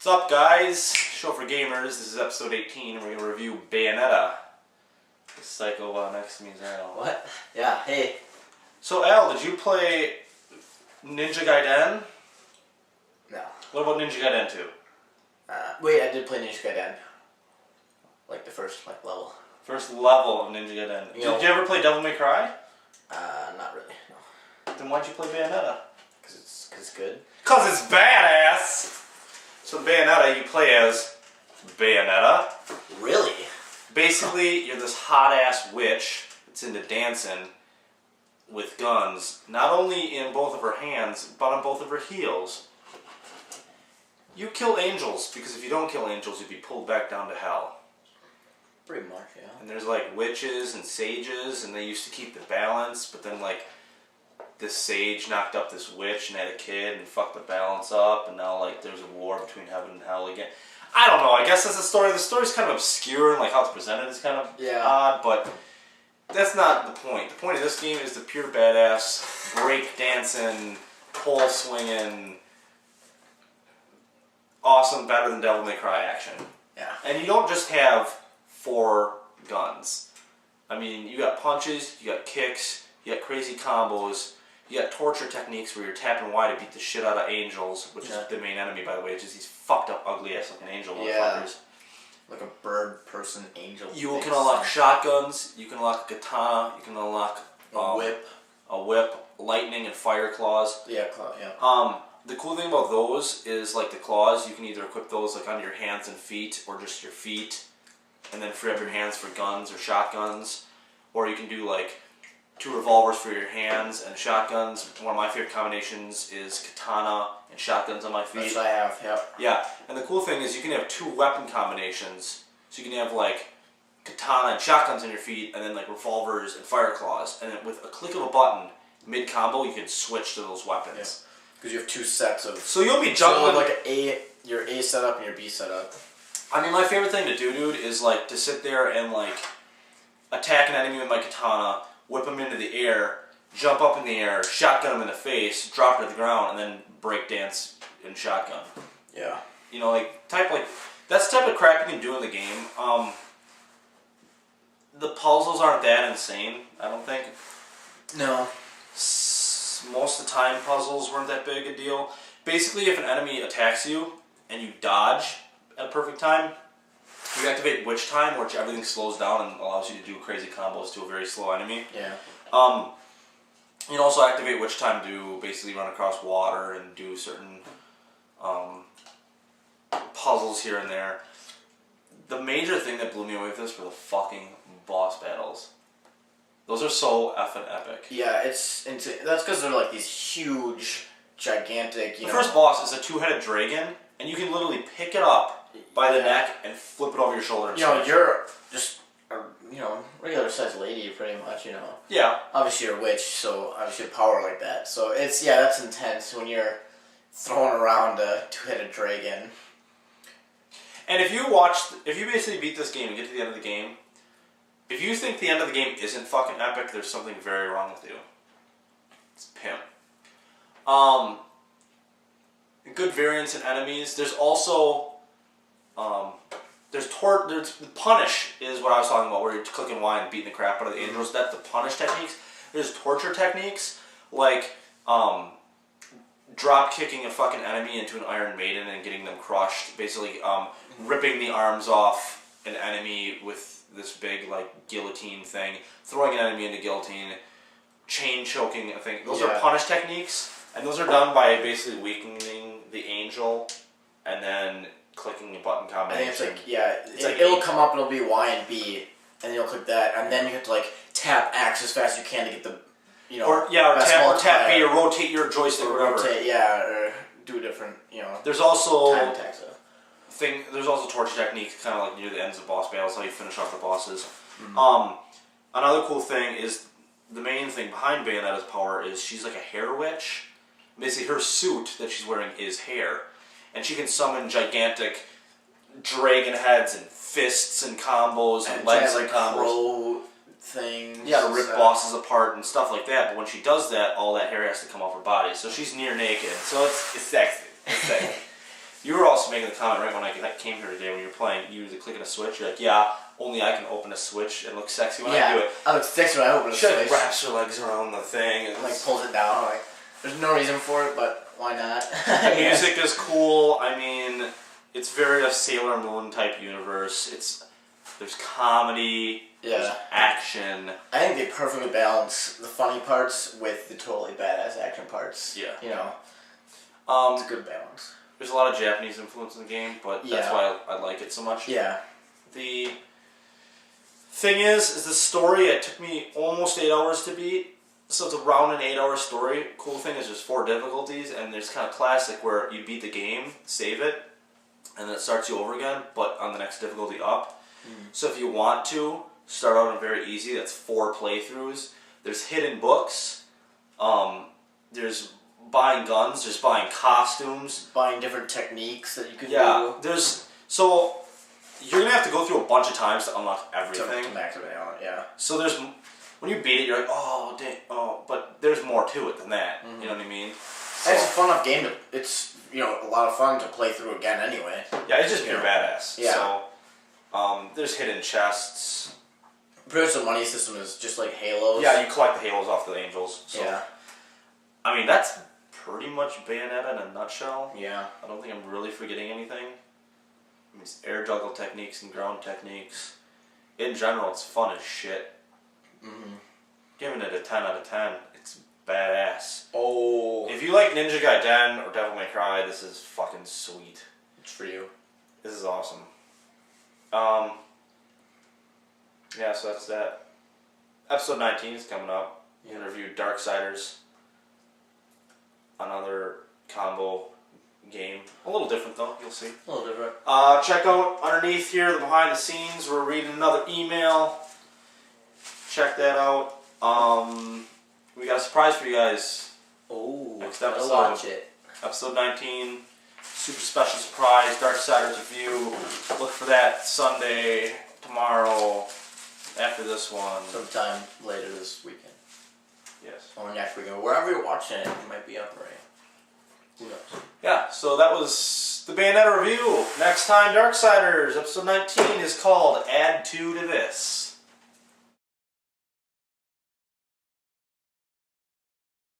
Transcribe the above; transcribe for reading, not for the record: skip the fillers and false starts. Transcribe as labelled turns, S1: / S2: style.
S1: What's up, guys? Show for gamers. This is episode 18, and we're going to review Bayonetta. The psycho next to me is Al.
S2: What? Yeah, hey.
S1: So, Al, did you play Ninja Gaiden?
S2: No.
S1: What about Ninja Gaiden 2?
S2: Wait, I did play Ninja Gaiden. Like the first level.
S1: First level of Ninja Gaiden. Did you ever play Devil May Cry?
S2: Not really, no.
S1: Then why'd you play Bayonetta?
S2: Cause it's good.
S1: Cause it's badass! So Bayonetta, you play as Bayonetta.
S2: Really?
S1: Basically, you're this hot-ass witch that's into dancing with guns, not only in both of her hands, but on both of her heels. You kill angels, because if you don't kill angels, you'd be pulled back down to hell.
S2: Pretty much, yeah.
S1: And there's like witches and sages, and they used to keep the balance, but then like this sage knocked up this witch and had a kid and fucked the balance up, and now like there's a war between heaven and hell again. I don't know, I guess that's the story. The story's kind of obscure, and like how it's presented is kind of odd, but that's not the point. The point of this game is the pure badass, break dancing, pole swinging, awesome, better than Devil May Cry action.
S2: Yeah. And
S1: you don't just have 4 guns. I mean, you got punches, you got kicks, you got crazy combos, you got torture techniques where you're tapping Y to beat the shit out of angels, which is the main enemy, by the way. It's just these fucked up, ugly ass looking angel motherfuckers.
S2: Like a bird person angel.
S1: You can unlock shotguns, you can unlock a katana, you can unlock a whip, lightning and fire claws.
S2: Yeah, yeah.
S1: The cool thing about those is like the claws, you can either equip those like on your hands and feet or just your feet, and then free up your hands for guns or shotguns, or you can do like 2 revolvers for your hands and shotguns. One of my favorite combinations is katana and shotguns on my feet.
S2: Which I have, yep.
S1: Yeah, and the cool thing is you can have 2 weapon combinations. So you can have like katana and shotguns on your feet, and then like revolvers and fire claws. And then with a click of a button, mid combo, you can switch to those weapons.
S2: Because you have 2 sets of.
S1: So you'll be juggling
S2: like your A setup and your B setup.
S1: I mean, my favorite thing to do, dude, is like to sit there and like attack an enemy with my katana, whip him into the air, jump up in the air, shotgun him in the face, drop it to the ground, and then break dance in shotgun.
S2: Yeah.
S1: You know, that's the type of crap you can do in the game. The puzzles aren't that insane, I don't think.
S2: No.
S1: Most of the time, puzzles weren't that big a deal. Basically, if an enemy attacks you and you dodge at a perfect time, you activate Witch Time, which everything slows down and allows you to do crazy combos to a very slow enemy.
S2: Yeah.
S1: You can also activate Witch Time to basically run across water and do certain puzzles here and there. The major thing that blew me away with this were the fucking boss battles. Those are so effing epic.
S2: Yeah, that's because they're like these huge, gigantic,
S1: The first boss is a 2-headed dragon, and you can literally pick it up by the neck and flip it over your shoulder. And
S2: you're just a regular sized lady, pretty much.
S1: Yeah.
S2: Obviously you're a witch, so obviously you have power like that. So that's intense when you're throwing around a 2-headed dragon.
S1: And if you basically beat this game and get to the end of the game, if you think the end of the game isn't fucking epic, there's something very wrong with you. It's pimp. Good variants in enemies. There's also there's punish is what I was talking about, where you're clicking Y and beating the crap out of the angels. That's the punish techniques. There's torture techniques like drop kicking a fucking enemy into an Iron Maiden and getting them crushed. Basically, ripping the arms off an enemy with this big like guillotine thing, throwing an enemy into guillotine, chain choking a thing. Those are punish techniques, and those are done by basically weakening the angel and then clicking a button combination.
S2: I think it'll come up and it'll be Y and B, and then you'll click that, and then you have to like tap X as fast as you can to get the
S1: or tap B or rotate your joystick or whatever.
S2: Or do different
S1: There's also
S2: time attacks.
S1: There's also torture techniques, kind of like near the ends of boss battles, how you finish off the bosses. Another cool thing is the main thing behind Bayonetta's power is she's like a hair witch. Basically, her suit that she's wearing is hair, and she can summon gigantic dragon heads and fists and combos and legs and combos.
S2: Things.
S1: Yeah, to rip bosses apart and stuff like that. But when she does that, all that hair has to come off her body, so she's near naked. So it's sexy. It's sexy. You were also making the comment right when I came here today when you were playing. You were clicking a switch. You're like, yeah, only I can open a switch and look sexy when I do it.
S2: I look sexy when I open a
S1: She
S2: switch.
S1: wraps her legs around the thing. And
S2: Like pulls it down. Like there's no reason for it, but why not?
S1: the music is cool. I mean, it's very a Sailor Moon type universe. There's comedy. There's action.
S2: I think they perfectly balance the funny parts with the totally badass action parts.
S1: Yeah.
S2: You know, it's a good balance.
S1: There's a lot of Japanese influence in the game, but that's why I like it so much.
S2: Yeah.
S1: The thing is the story, it took me almost 8 hours to beat. So it's around an 8-hour story. Cool thing is there's 4 difficulties, and there's kind of classic where you beat the game, save it, and then it starts you over again, but on the next difficulty up. So if you want to, start out on very easy. That's 4 playthroughs. There's hidden books. There's buying guns. There's buying costumes.
S2: Buying different techniques that you can do.
S1: Yeah. So you're going to have to go through a bunch of times to unlock everything.
S2: To max it out, yeah.
S1: So when you beat it, you're like, oh, dang, oh, but there's more to it than that. You know what I mean? So,
S2: it's a fun enough game. It's, a lot of fun to play through again anyway.
S1: Yeah, it's just pure badass.
S2: Yeah.
S1: So, there's hidden chests.
S2: Pretty much the money system is just like Halos.
S1: Yeah, you collect the halos off the angels. So.
S2: Yeah.
S1: I mean, that's pretty much Bayonetta in a nutshell.
S2: Yeah.
S1: I don't think I'm really forgetting anything. I mean, it's air juggle techniques and ground techniques. In general, it's fun as shit. Giving it a 10 out of 10. It's badass.
S2: Oh.
S1: If you like Ninja Gaiden or Devil May Cry, this is fucking sweet.
S2: It's for you.
S1: This is awesome. Yeah, so that's that. Episode 19 is coming up. You can review Darksiders. Another combo game. A little different though, you'll see.
S2: A little different.
S1: Check out underneath here, the behind the scenes. We're reading another email. Check that out. We got a surprise for you guys.
S2: Oh,
S1: next
S2: gotta
S1: episode.
S2: watch it.
S1: Episode 19. Super special surprise. Darksiders review. Look for that Sunday, tomorrow, after this one.
S2: Sometime later this weekend.
S1: Yes.
S2: Or next weekend. Wherever you're watching it, it might be up already. Who knows?
S1: Yeah, so that was the Bayonetta review. Next time, Darksiders, episode 19 is called Add 2 to This.